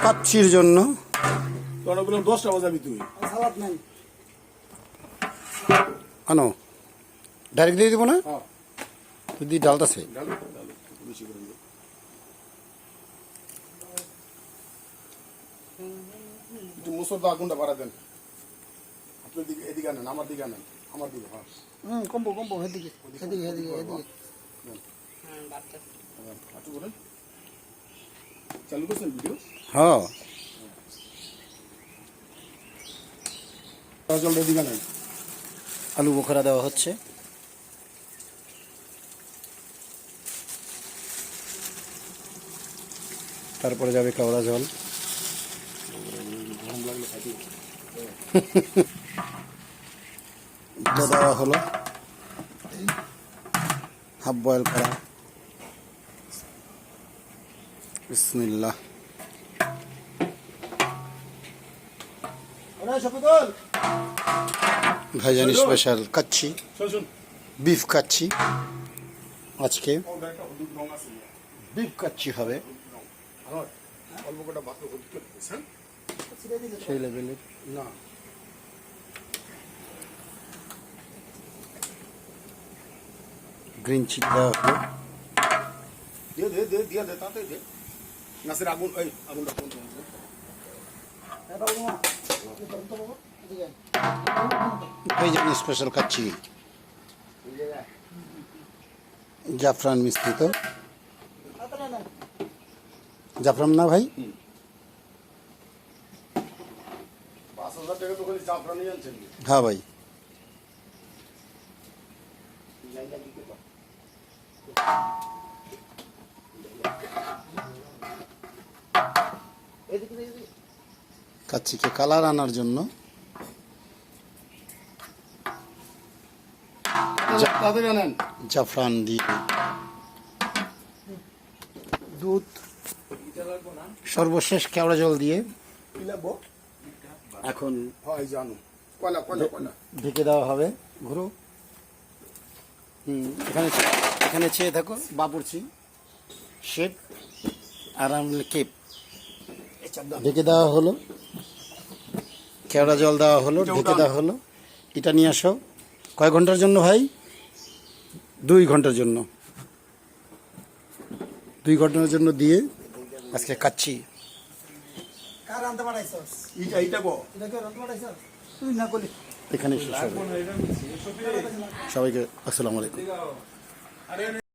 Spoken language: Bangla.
কাচ্চির জন্য আনো ডাইরেক্ট দিয়ে দিব না যদি ডালটা আছে মুসলদা আগুনটা বাড়া দেন আপনার দিকে এদিকে আনেন আমার দিকে আনেন আমার দিকে কম্বো কম্বো এদিকে এদিকে এদিকে এদিকে চালু করছেন ভিডিও হ্যাঁ জলটা এদিকে আনেন আলু বোখরা দেওয়া হচ্ছে তারপরে যাবে কেওড়া জল দেওয়া হলো হাফ বয়েল করা বিসমিল্লাহ ভাইজান স্পেশাল কাচ্চি বিফ কাচ্চি আজকে বিফ কাচ্চি হবে সেই লেভেলের না গ্রিন চিক দেওয়া হলো দিয়ে দে তাতে দে নাসির আগুন এই আগুনটা কোন ভাইজান স্পেশাল কাচ্চি জাফরান মিশ্রিত জাফরান না ভাই 5,000 টাকা তো খালি জাফরানি আনছেন হ্যাঁ ভাই কাচ্চিকে কালার আনার জন্য জাফরান দিয়ে দুধ সর্বশেষ কেওড়া জল দিয়ে এখন ঢেকে দেওয়া হবে ঘুরো এখানে এখানে চেয়ে থাকো বাবুর্চি শেপ আর কেপ ঢেকে দেওয়া হলো কেওড়া জল দেওয়া হলো ঢেকে দেওয়া হলো এটা নিয়ে আসো কয় ঘন্টার জন্য ভাই 2 ঘন্টার জন্য 2 ঘন্টার জন্য দিয়ে আজকে কাচ্ছি এখানে শেষ হবে সবাইকে আসসালামু আলাইকুম